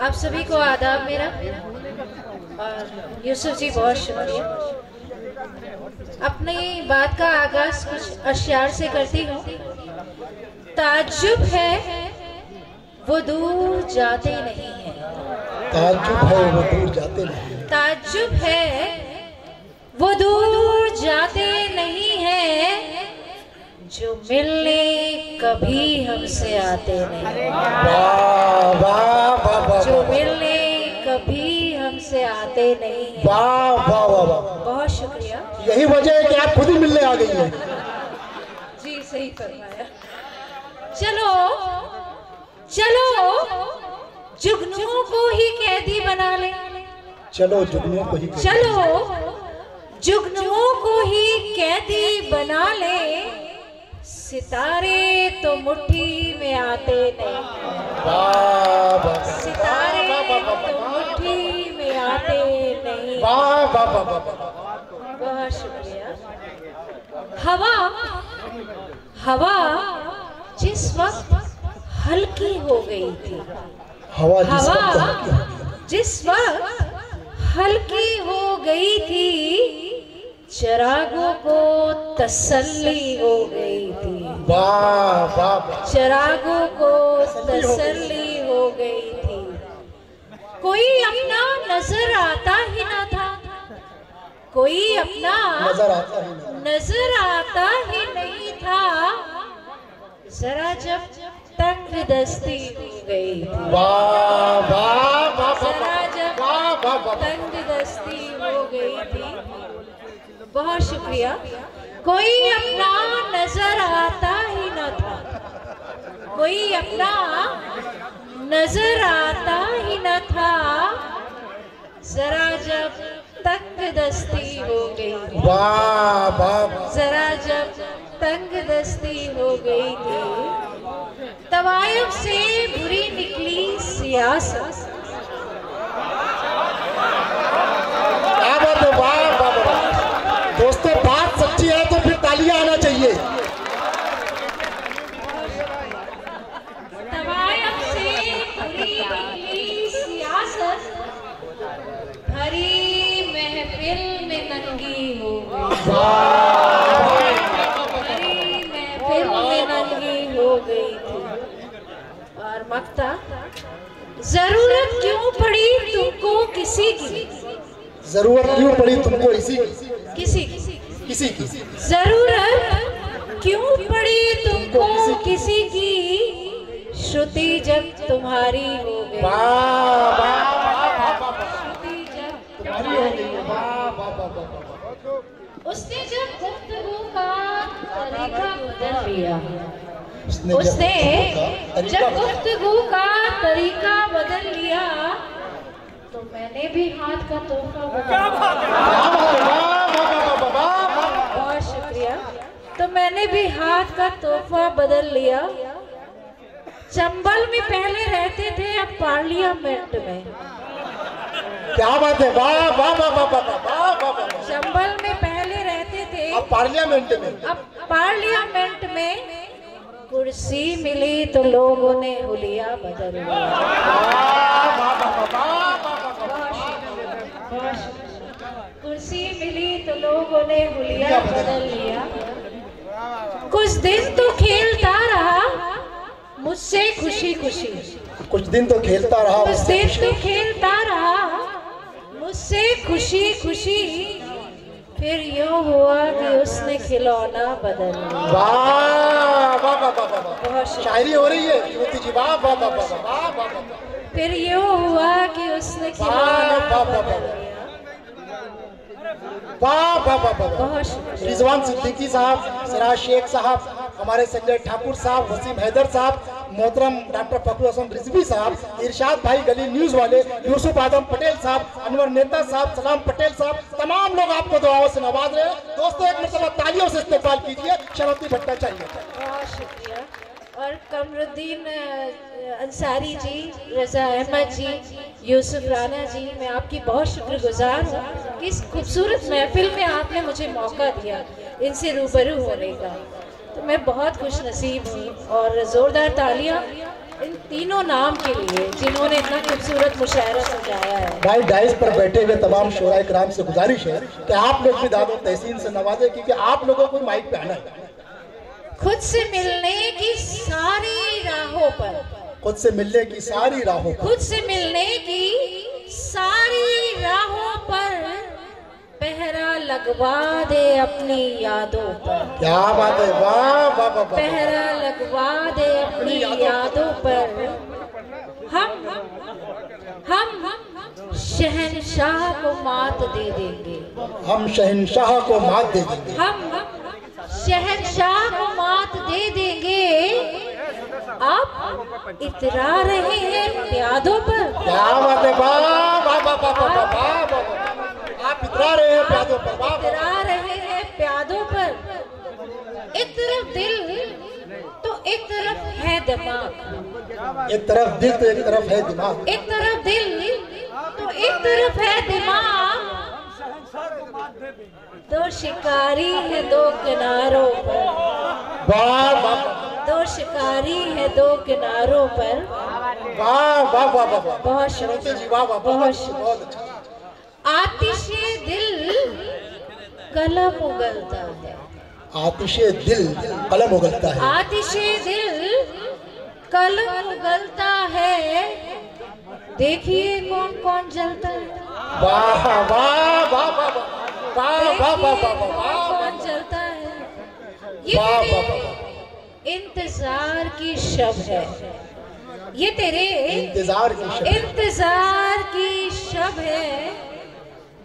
आप सभी को आदाब मेरा। और यूसुफ जी बहुत शुक्रिया। अपनी बात का आगाज कुछ अश्यार से करती हूँ। ताज्जुब है वो दूर जाते नहीं है। ताज्जुब है वो दूर जाते नहीं। ताज्जुब है वो दूर जाते नहीं है, जो मिलने कभी हमसे आते नहीं। वाह वाह वाह वाह। जो मिलने कभी हमसे आते नहीं है। वाह वाह वाह वाह। बहुत शुक्रिया। यही वजह है कि आप खुद ही मिलने आ गई हैं। जी सही फरमाया। चलो चलो जुगनुओं को ही कैदी बना ले। चलो जुगनुओं को ही चलो जुगनुओं को ही कैदी बना ले। सितारे तो मुट्ठी में आते नहीं। वाह वाह। सितारे तो मुट्ठी में आते नहीं। वाह वाह वाह वाह। बहुत शुक्रिया। हवा हवा जिस वक्त हल्की हो गई थी। हवा जिस वक्त हल्की हो गई थी, चिरागों को तसल्ली हो गई थी। वाह वाह। चिरागों को तसल्ली हो गई थी। कोई अपना नजर आता ही न था। कोई अपना नजर आता ही नहीं था। जरा जब तंग दस्ती हो गई थी। वाह वाह वाह। जरा जब तंग दस्ती हो गई थी। बहुत शुक्रिया। कोई अपना नजर आता ही न था। कोई अपना नजर आता ही न था। जरा जब तंग दस्ती हो गई थी। वाह वाह। जरा जब तंग दस्ती हो गई थी, तवायफ से बुरी निकली सियासत। दोस्तों बात सच्ची है तो फिर तालियां आना चाहिए। तवायफ से बुरी निकली सियासत, भरी महफिल में नंगी हो गई। भरी महफिल में नंगी हो गई थी। और मक्ता, जरूरत क्यों पड़ी तुमको किसी की। जरूरत क्यों पड़ी तुमको इसी किसी की। जरूरत क्यों पड़ी तुमको किसी की, श्रुति जब तुम्हारी हो गई। श्रुति जब तुम्हारी हो गई। उसने जब गुफ्तगू का तरीका बदल लिया। उसने जब गुफ्तगू का तरीका बदल लिया, तो मैंने भी हाथ का तोहफा बहुत शुक्रिया। तो मैंने भी हाथ का तोहफा बदल लिया। चंबल में पहले रहते थे, अब पार्लियामेंट में। क्या बात है। वाह वाह वाह वाह वाह। चंबल में पहले रहते थे, अब पार्लियामेंट में। अब पार्लियामेंट में। कुर्सी मिली तो लोगों ने हुलिया बदल लिया। कुर्सी मिली तो लोगों ने हुलिया बदल लिया। कुछ दिन तो खेलता रहा मुझसे खुशी खुशी। कुछ दिन तो खेलता रहा। कुछ दिन तो खेलता रहा मुझसे खुशी खुशी। फिर यूं हुआ कि उसने खिलौना बदल लिया। वाह वाह वाह वाह। बहुत शायरी हो रही है ज्योति जी। वाह वाह वाह वाह वाह। फिर यूं हुआ कि उसने खिलौना बदल लिया। वाह वाह वाह वाह। बहुत शुक्रिया। रिजवान सिद्दीकी साहब, सिराज शेख साहब, हमारे संजय ठाकुर साहब, वसीम हैदर साहब, मोहतरम डॉक्टर फखरुल हसन रिजवी साहब, इरशाद भाई गली न्यूज वाले, यूसुफ आदम पटेल साहब, अनवर नेता साहब, सलाम पटेल साहब, तमाम लोग आपको दुआओं से नवाज रहे हैं। दोस्तों एक मरतबा तालियों से इस्तेमाल कीजिए शराफती भट्टाचार्य। बहुत शुक्रिया। और कमरुद्दीन अंसारी जी, रजा अहमद जी, यूसुफ राना जी, मैं आपकी बहुत शुक्रगुजार हूँ कि इस खूबसूरत महफिल में आपने मुझे मौका दिया इनसे रूबरू होने का। तो मैं बहुत खुश नसीब हूँ। और ज़ोरदार तालियां इन तीनों नाम के लिए जिन्होंने इतना खूबसूरत मुशायरा सजाया है। भाई डाइस पर बैठे हुए तमाम शोराए कराम से गुजारिश है कि आप लोग भी दादो तहसीन से नवाजे, क्योंकि आप लोगों को माइक पे आना है। खुद से मिलने की सारी राहों पर, खुद से मिलने की सारी राहों पर, खुद से मिलने की सारी राहों पर पहरा लगवा दे अपनी यादों पर। क्या बात है, वाह वाह वाह। पहरा लगवा दे अपनी यादों पर। हम शहंशाह को मात दे देंगे। हम शहंशाह को मात दे देंगे। हम शहंशाह को मात दे देंगे। आप इतरा रहे हैं प्यादों पर। क्या बात है, वाह वाह वाह वाह वाह वाह। आप इतरा रहे हैं प्यादों पर, वाह। इतरा रहे हैं प्यादों पर। एक तरफ दिल तो एक तरफ है दिमाग। एक तरफ दिल तो एक तरफ है दिमाग। एक तरफ दिल तो एक तरफ है दिमाग। दो शिकारी है दो किनारों पर। वाह वाह। दो शिकारी है दो किनारों पर। वाह वाह वाह वाह। बहुत शुक्रिया जी, वाह वाह, बहुत अच्छा। आतिशे दिल कलम उगलता है। आतिशे दिल कलम उगलता है। आतिशे दिल कलम उगलता है। देखिए कौन कौन जलता है। वाह वाह वाह वाह वाह वाह वाह वाह। कौन जलता है। वाह ये वाह तेरे इंतजार की शब है। ये तेरे इंतजार की शब है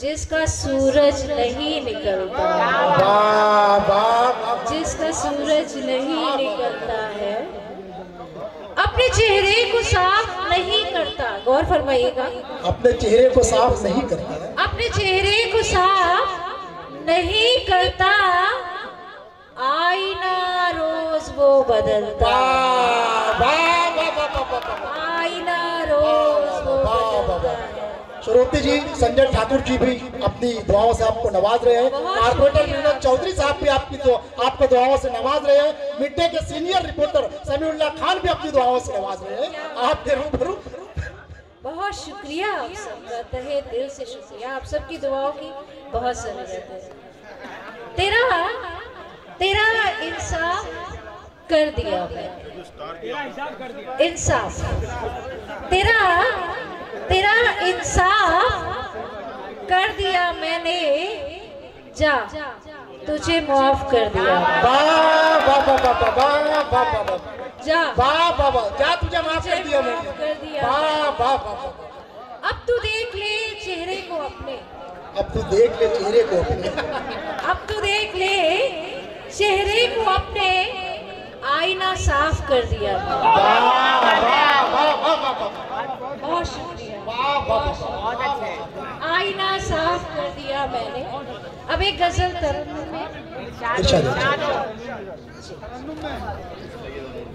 जिसका सूरज नहीं निकलता। वाह वाह। जिसका सूरज नहीं निकलता है। अपने चेहरे को साफ नहीं करता। गौर फरमाइएगा। अपने चेहरे को साफ नहीं करता। अपने चेहरे को साफ नहीं करता। आईना रोज वो बदलता। आईना रोज वो बदलता है। श्रोती जी, संजय ठाकुर जी भी अपनी दुआओं से आपको नवाज रहे हैं। कारपोरेटर विनोद चौधरी साहब भी आपको दुआओं से नवाज रहे हैं। मिड डे के सीनियर रिपोर्टर समीउल्लाह खान भी अपनी दुआओं से नवाज रहे हैं। आपके रूबरू बहुत शुक्रिया आप सबका, तहे दिल से शुक्रिया। आप सबकी दुआओं की बहुत जरूरत है। तेरा इंसाफ कर दिया मैंने। इंसाफ तेरा इंसाफ कर दिया मैंने। जा तुझे माफ कर दिया। वाह वाह वाह वाह वाह वाह वाह। जा वाह वाह वाह। जा तुझे माफ कर दिया मैंने। वाह वाह वाह। अब तू देख ले चेहरे को अपने। अब तू देख ले चेहरे को अपने। अब तू देख ले चेहरे को अपने। आईना साफ कर दिया। बहुत शुक्रिया। आईना साफ कर दिया मैंने। अब एक गजल तरन्नुम में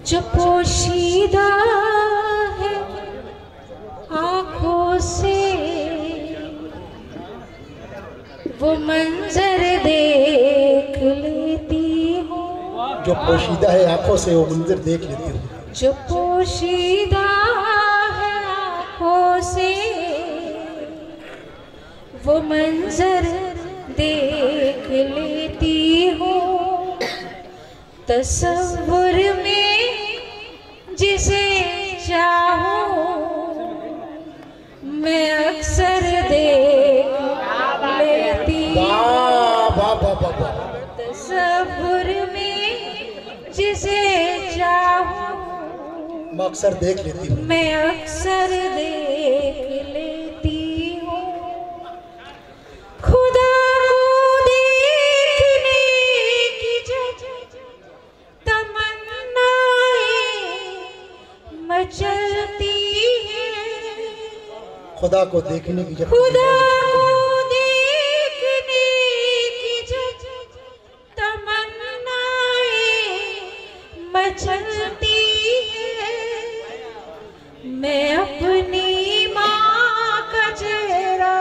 जो पोशीदा है आँखों से वो मंजर देख लेती हूँ। जो पोशीदा है आंखों से वो मंजर देख लेती हूँ। जो पोशीदा है आँखों से वो मंजर देख लेती हूँ। तसव्वुर में जिसे चाहूँ मैं अक्सर देख लेती हूँ। तसव्वुर में जिसे चाहूँ मैं अक्सर देख लेती हूँ। मैं अक्सर देख लेती हूँ। खुदा को देखने की जब तमन्नाएं मचलती हैं। खुदा को देखने की जब खुदा को देखने की जब तमन्नाएं मचलती हैं। मैं अपनी माँ का चेहरा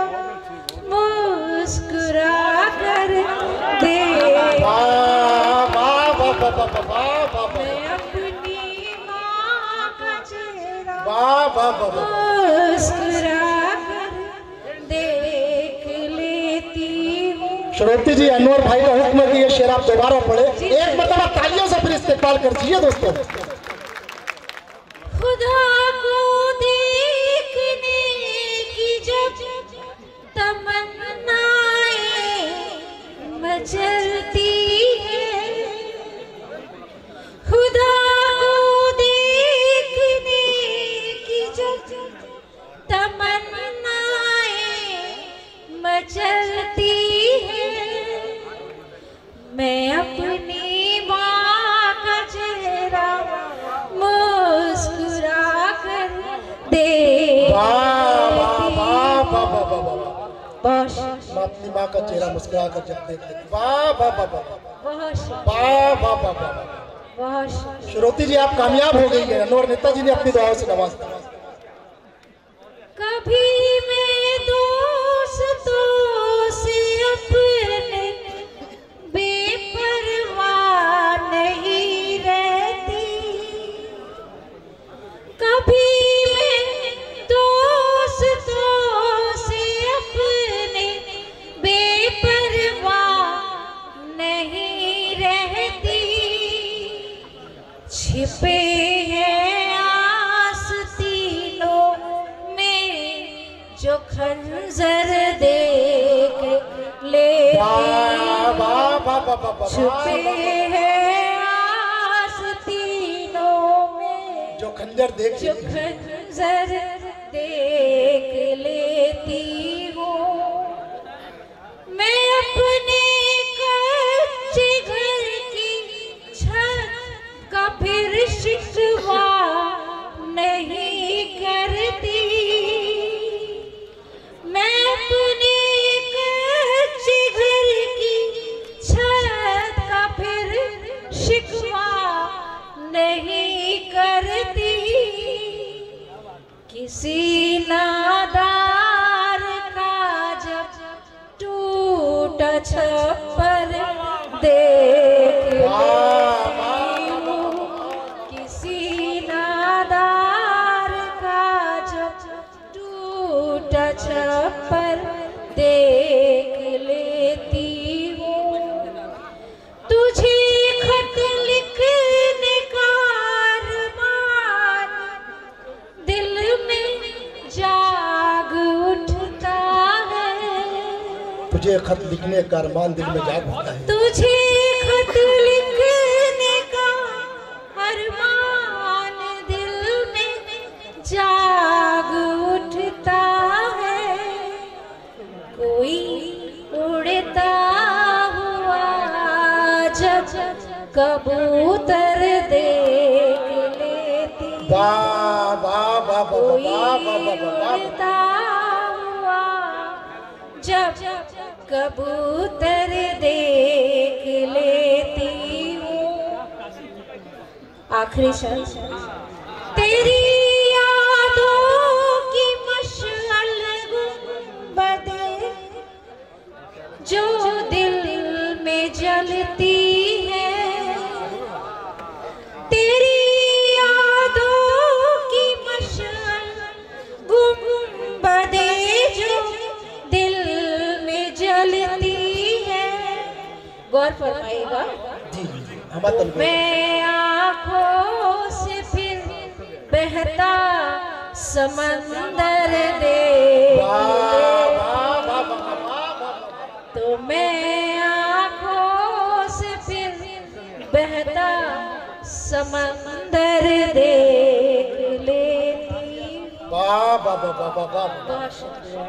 मुस्कुरा कर देख। मैं अपनी माँ का चेहरा वाह वाह वाह मुस्कुरा कर देख लेती हूँ। श्रोती जी, अनवर भाई का हुक्म है कि ये शेर आप दोबारा पढ़े। एक मरतबा तालियों से फिर इस्तेमाल कर दीजिए दोस्तों। खुदा को देखने की जब तमन्नाएं मचलती है, खुदा को देखने की जब तमन्नाएं मचलती है, मैं अपनी माँ का चेहरा मुस्कुरा कर देख मैं अपनी माँ का चेहरा मुस्कुरा कर जब देख लेती। वाह वाह वाह वाह वाह वाह वाह वाह। श्रोती जी, आप कामयाब हो गई है। अनवर नेताजी ने अपनी दुआओं से नवाज दिया। कभी मैं दोस्तों से अपने बेपरवाह नहीं रहती, कभी मैं दोस्तों से अपने बेपरवाह नहीं रहती, छिपे हैं आस्तीनों में जो खंजर देख लेती, छुपे हैं आस्तीनों में जो खंजर देख लेती हूँ। मैं अपने कच्चे घर की छत का फिर शिकवा नहीं करती, मैं अपने कच्चे घर की छत का फिर शिकवा नहीं करती, किसी नादार का जब टूटा छप्पर देख लेती हूँ, किसी नादार का जब टूटा छप्पर देख लेती हूँ। तुझे खत लिखने का अरमान दिल में जाग उठता है, तुझे खत लिखने का अरमान दिल में जाग उठता है, तुझे खत लिखने का अरमान दिल में जाग उठता है, कोई उड़ता हुआ जब कबूतर देख लेती, कोई उड़ता हुआ जब कबूतर देख लेती हूँ। आखिरी शब्द, तेरी यादों की मशअल गुंबदे जो दिल में जलती है, तेरी यादों की मशअल गुंबदे जो दिल में जलती है। गौर फरमाइएगा। मैं आँखों से फिर बहता समंदर देख तो मैं आँखों से फिर बहता समंदर देख लेती। वाह वाह वाह वाह वाह। बहुत शुक्रिया।